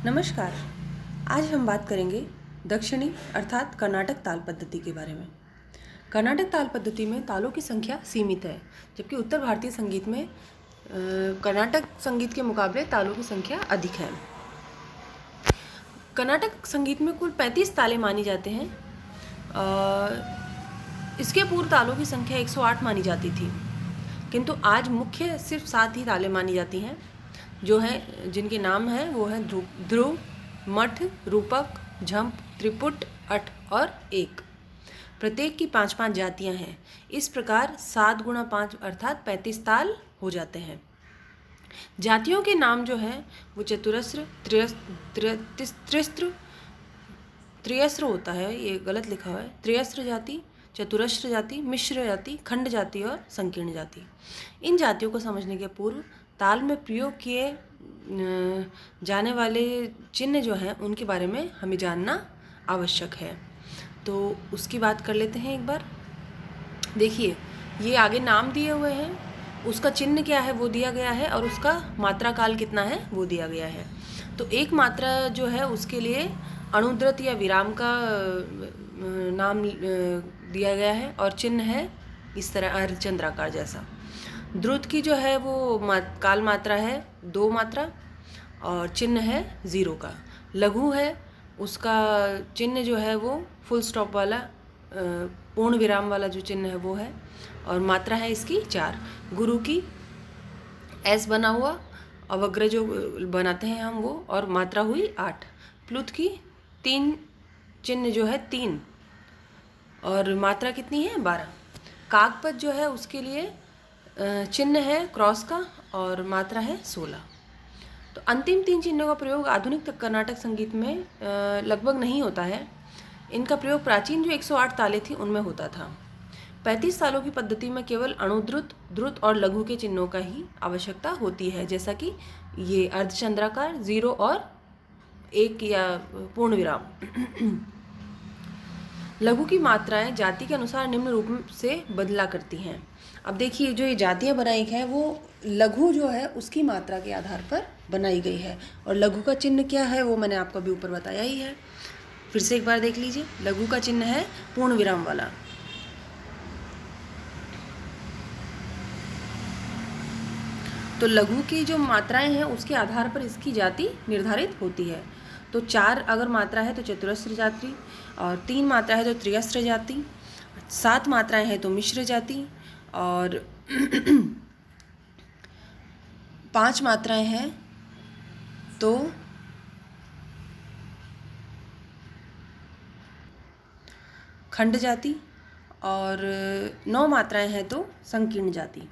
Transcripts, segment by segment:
नमस्कार। आज हम बात करेंगे दक्षिणी अर्थात कर्नाटक ताल पद्धति के बारे में। कर्नाटक ताल पद्धति में तालों की संख्या सीमित है, जबकि उत्तर भारतीय संगीत में कर्नाटक संगीत के मुकाबले तालों की संख्या अधिक है। कर्नाटक संगीत में कुल 35 ताले मानी जाते हैं। इसके पूर्व तालों की संख्या 108 मानी जाती थी, किंतु आज मुख्य सिर्फ 7 ही तालें मानी जाती हैं, जो हैं जिनके नाम हैं वो हैं ध्रुव, मठ, रूपक, झंप, त्रिपुट, अठ और एक। प्रत्येक की 5-5 जातियां हैं। इस प्रकार 7 गुणा 5 अर्थात 35 ताल हो जाते हैं। जातियों के नाम जो हैं वो चतुरस्र, त्रियस्र होता है, ये गलत लिखा हुआ है। त्रियस्र जाति, चतुरस्र जाति, मिश्र जाति, खंड जाति और संकीर्ण जाति। इन जातियों को समझने के पूर्व ताल में प्रयोग किए जाने वाले चिन्ह जो हैं उनके बारे में हमें जानना आवश्यक है। तो उसकी बात कर लेते हैं एक बार। देखिए, ये आगे नाम दिए हुए हैं, उसका चिन्ह क्या है वो दिया गया है और उसका मात्रा काल कितना है वो दिया गया है। तो एक मात्रा जो है उसके लिए अणुद्रत या विराम का नाम दिया गया है और चिन्ह है इस तरह अर्धचंद्राकार जैसा। द्रुत की जो है वो काल मात्रा है 2 मात्रा और चिन्ह है 0 का। लघु है, उसका चिन्ह जो है वो फुल स्टॉप वाला पूर्ण विराम वाला जो चिन्ह है वो है और मात्रा है इसकी 4। गुरु की एस बना हुआ अवग्र जो बनाते हैं हम वो और मात्रा हुई 8। प्लुत की 3 चिन्ह जो है 3 और मात्रा कितनी है 12। काकपद जो है उसके लिए चिन्ह है क्रॉस का और मात्रा है 16। तो अंतिम 3 चिन्हों का प्रयोग आधुनिक कर्नाटक संगीत में लगभग नहीं होता है। इनका प्रयोग प्राचीन जो 108 ताले थी उनमें होता था। 35 तालों की पद्धति में केवल अणुद्रुत, द्रुत और लघु के चिन्हों का ही आवश्यकता होती है, जैसा कि ये अर्धचंद्राकार, 0 और 1 या पूर्ण विराम। लघु की मात्राएं जाति के अनुसार निम्न रूप से बदला करती हैं। अब देखिए, जो ये जातियाँ बनाई हैं वो लघु जो है उसकी मात्रा के आधार पर बनाई गई है और लघु का चिन्ह क्या है वो मैंने आपको अभी ऊपर बताया ही है। फिर से एक बार देख लीजिए, लघु का चिन्ह है पूर्ण विराम वाला। तो लघु की जो मात्राएं हैं उसके आधार पर इसकी जाति निर्धारित होती है। तो 4 अगर मात्रा है तो चतुरस्र जाति और 3 मात्रा है तो त्रियस्र जाति, 7 मात्राएं हैं तो मिश्र जाति और 5 मात्राएं हैं तो खंड जाति और 9 मात्राएं हैं तो संकीर्ण जाति।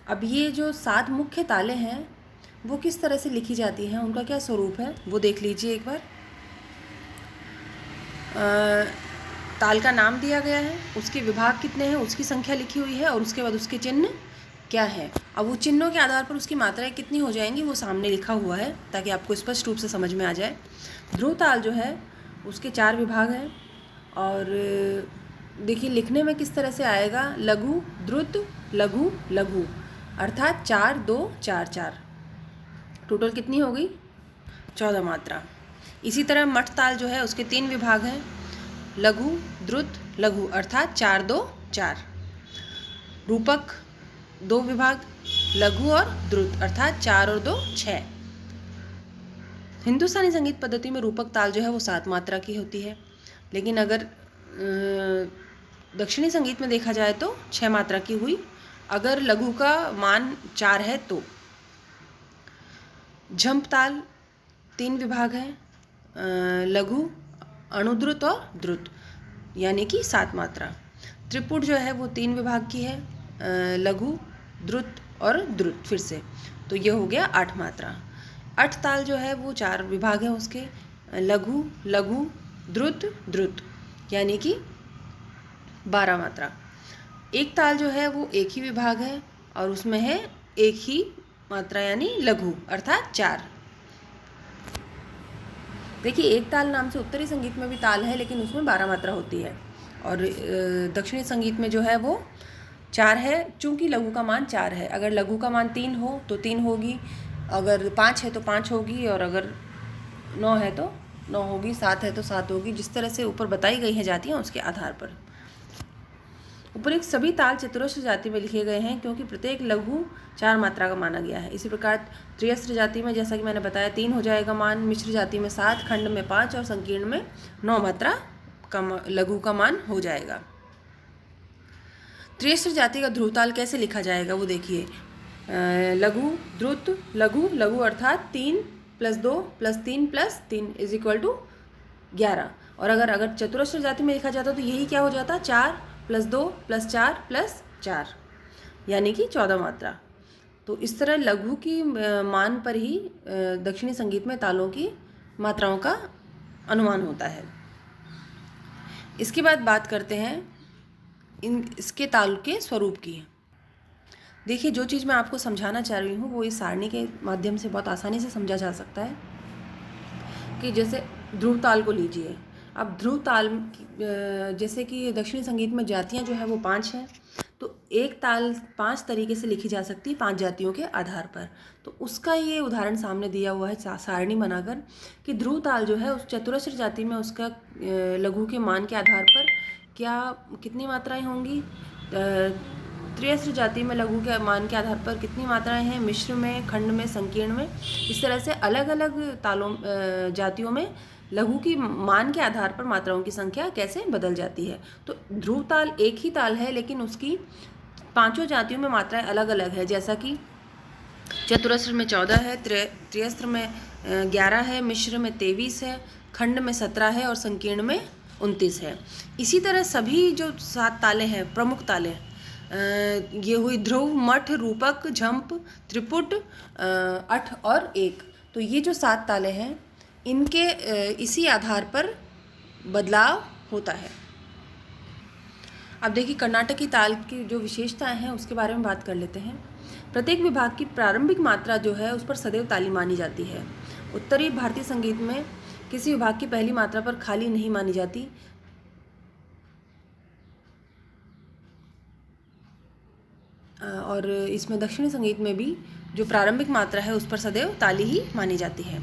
अब ये जो 7 मुख्य ताले हैं वो किस तरह से लिखी जाती हैं, उनका क्या स्वरूप है वो देख लीजिए एक बार। ताल का नाम दिया गया है, उसके विभाग कितने हैं उसकी संख्या लिखी हुई है और उसके बाद उसके चिन्ह क्या है। अब वो चिन्हों के आधार पर उसकी मात्राएं कितनी हो जाएंगी वो सामने लिखा हुआ है ताकि आपको स्पष्ट रूप से समझ में आ जाए। ध्रुव ताल जो है उसके 4 विभाग हैं और देखिए लिखने में किस तरह से आएगा, लघु, द्रुत, लघु, लघु अर्थात 4 2 4 4। टोटल कितनी हो गई 14 मात्रा। इसी तरह मठ ताल जो है उसके 3 विभाग हैं, लघु, द्रुत, लघु अर्थात 4 2 4। रूपक 2 विभाग, लघु और द्रुत अर्थात 4 और 2 6। हिंदुस्तानी संगीत पद्धति में रूपक ताल जो है वो 7 मात्रा की होती है, लेकिन अगर दक्षिणी संगीत में देखा जाए तो 6 मात्रा की हुई अगर लघु का मान 4 है तो। झंप ताल 3 विभाग हैं, लघु, अणुद्रुत और द्रुत यानी कि 7 मात्रा। त्रिपुट जो है वो 3 विभाग की है, लघु, द्रुत और द्रुत फिर से, तो ये हो गया 8 मात्रा। अठ ताल जो है वो 4 विभाग हैं उसके, लघु, लघु, द्रुत, द्रुत यानी कि 12 मात्रा। एक ताल जो है वो एक ही विभाग है और उसमें है एक ही मात्रा यानी लघु अर्थात 4। देखिए, एक ताल नाम से उत्तरी संगीत में भी ताल है लेकिन उसमें 12 मात्रा होती है और दक्षिणी संगीत में जो है वो 4 है, चूँकि लघु का मान 4 है। अगर लघु का मान 3 हो तो 3 होगी, अगर 5 है तो 5 होगी और अगर 9 है तो 9 होगी, 7 है तो 7 होगी। जिस तरह से ऊपर बताई गई हैं जातियाँ उसके आधार पर। उपरोक्त सभी ताल चतुरस्र जाति में लिखे गए हैं क्योंकि प्रत्येक लघु 4 मात्रा का माना गया है। इसी प्रकार त्रियस्त्र जाति में जैसा कि मैंने बताया 3 हो जाएगा मान, मिश्र जाति में 7, खंड में 5 और संकीर्ण में 9 मात्रा का लघु का मान हो जाएगा। त्रियस्त्र जाति का ध्रुवताल कैसे लिखा जाएगा वो देखिए। लघु द्रुत लघु, लघु अर्थात 3 + 2 + 3 + 3 = 11। और अगर चतुरस्र जाति में लिखा जाता तो यही क्या हो जाता, 4 + 2 + 4 + 4 यानी कि 14 मात्रा। तो इस तरह लघु की मान पर ही दक्षिणी संगीत में तालों की मात्राओं का अनुमान होता है। इसके बाद बात करते हैं इसके ताल के स्वरूप की। देखिए, जो चीज़ मैं आपको समझाना चाह रही हूँ वो इस सारणी के माध्यम से बहुत आसानी से समझा जा सकता है कि जैसे ध्रुव ताल को लीजिए। अब ध्रुव ताल जैसे कि दक्षिणी संगीत में जातियाँ जो है वो 5 हैं, तो एक ताल 5 तरीके से लिखी जा सकती है 5 जातियों के आधार पर। तो उसका ये उदाहरण सामने दिया हुआ है सारणी बनाकर कि ध्रुव ताल जो है उस चतुरस्र जाति में उसका लघु के मान के आधार पर कितनी मात्राएं होंगी, त्रियस्त्र जाति में लघु के मान के आधार पर कितनी मात्राएं हैं, मिश्र में, खंड में, संकीर्ण में। इस तरह से अलग अलग तालों जातियों में लघु की मान के आधार पर मात्राओं की संख्या कैसे बदल जाती है। तो ध्रुव ताल एक ही ताल है लेकिन उसकी 5 जातियों में मात्राएं अलग अलग है। जैसा कि चतुरस्र में 14 है, त्रियस्त्र में 11 है, मिश्र में 23 है, खंड में 17 है और संकीर्ण में 29 है। इसी तरह सभी जो 7 ताले हैं, प्रमुख ताले, ये हुई ध्रुव, मठ, रूपक, झंप, त्रिपुट, अठ और एक। तो ये जो 7 ताले हैं इनके इसी आधार पर बदलाव होता है। अब देखिए, कर्नाटकी ताल की जो विशेषताएं हैं उसके बारे में बात कर लेते हैं। प्रत्येक विभाग की प्रारंभिक मात्रा जो है उस पर सदैव ताली मानी जाती है। उत्तरी भारतीय संगीत में किसी विभाग की पहली मात्रा पर खाली नहीं मानी जाती, और इसमें दक्षिणी संगीत में भी जो प्रारंभिक मात्रा है उस पर सदैव ताली ही मानी जाती है।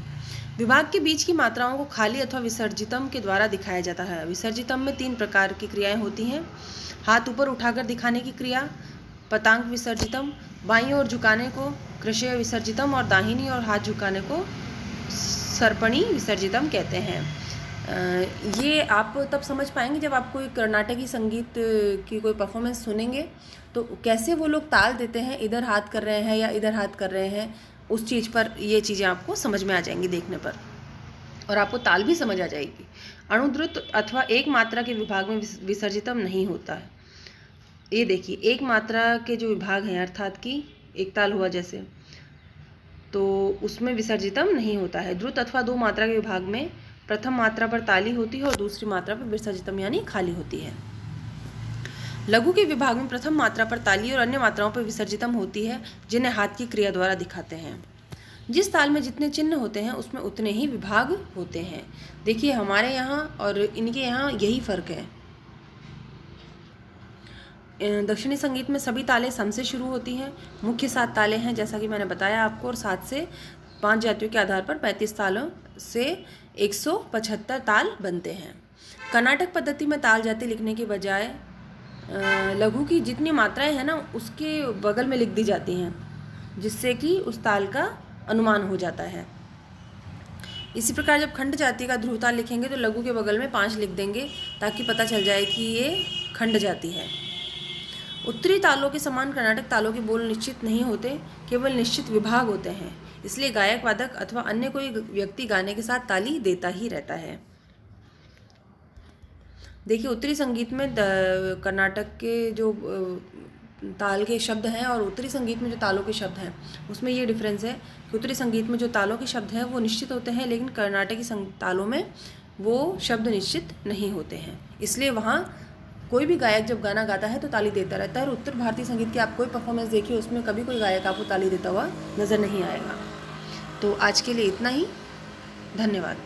विभाग के बीच की मात्राओं को खाली अथवा विसर्जितम के द्वारा दिखाया जाता है। विसर्जितम में 3 प्रकार की क्रियाएं होती हैं। हाथ ऊपर उठाकर दिखाने की क्रिया पतांग विसर्जितम, बाईं ओर झुकाने को कृषय विसर्जितम और दाहिनी ओर हाथ झुकाने को सर्पणी विसर्जितम कहते हैं। ये आप तब समझ पाएंगे जब आप कोई कर्नाटकी संगीत की कोई परफॉर्मेंस सुनेंगे तो कैसे वो लोग ताल देते हैं, इधर हाथ कर रहे हैं या इधर हाथ कर रहे हैं, उस चीज़ पर ये चीज़ें आपको समझ में आ जाएंगी देखने पर, और आपको ताल भी समझ आ जाएगी। अणुद्रुत अथवा एक मात्रा के विभाग में विसर्जितम नहीं होता है। ये देखिए, एक मात्रा के जो विभाग हैं अर्थात कि एक ताल हुआ जैसे, तो उसमें विसर्जितम नहीं होता है। द्रुत अथवा 2 मात्रा के विभाग में प्रथम मात्रा पर ताली होती है और दूसरी मात्रा पर विसर्जितम यानी खाली होती है। लघु के विभाग में प्रथम मात्रा पर ताली और अन्य मात्राओं पर विसर्जितम होती है, जिन्हें हाथ की क्रिया द्वारा दिखाते हैं। जिस ताल में जितने चिन्ह होते हैं उसमें उतने ही विभाग होते हैं। देखिए, हमारे यहाँ और इनके यहाँ यही फर्क है। दक्षिणी संगीत में सभी तालें सम से शुरू होती हैं। मुख्य 7 ताले हैं जैसा कि मैंने बताया आपको, और 7 से 5 जातियों के आधार पर 35 तालों से 175 ताल बनते हैं। कर्नाटक पद्धति में ताल जाति लिखने के बजाय लघु की जितनी मात्राएं हैं ना उसके बगल में लिख दी जाती हैं, जिससे कि उस ताल का अनुमान हो जाता है। इसी प्रकार जब खंड जाति का ध्रुव ताल लिखेंगे तो लघु के बगल में 5 लिख देंगे ताकि पता चल जाए कि ये खंड जाति है। उत्तरी तालों के समान कर्नाटक तालों के बोल निश्चित नहीं होते, केवल निश्चित विभाग होते हैं। इसलिए गायक, वादक अथवा अन्य कोई व्यक्ति गाने के साथ ताली देता ही रहता है। देखिए, उत्तरी संगीत में कर्नाटक के जो ताल के शब्द हैं और उत्तरी संगीत में जो तालों के शब्द हैं उसमें ये डिफरेंस है कि उत्तरी संगीत में जो तालों के शब्द हैं वो निश्चित होते हैं, लेकिन कर्नाटकी तालों में वो शब्द निश्चित नहीं होते हैं। इसलिए वहाँ कोई भी गायक जब गाना गाता है तो ताली देता रहता है, और उत्तर भारतीय संगीत की आप कोई परफॉर्मेंस देखिए उसमें कभी कोई गायक आपको ताली देता हुआ नज़र नहीं आएगा। तो आज के लिए इतना ही, धन्यवाद।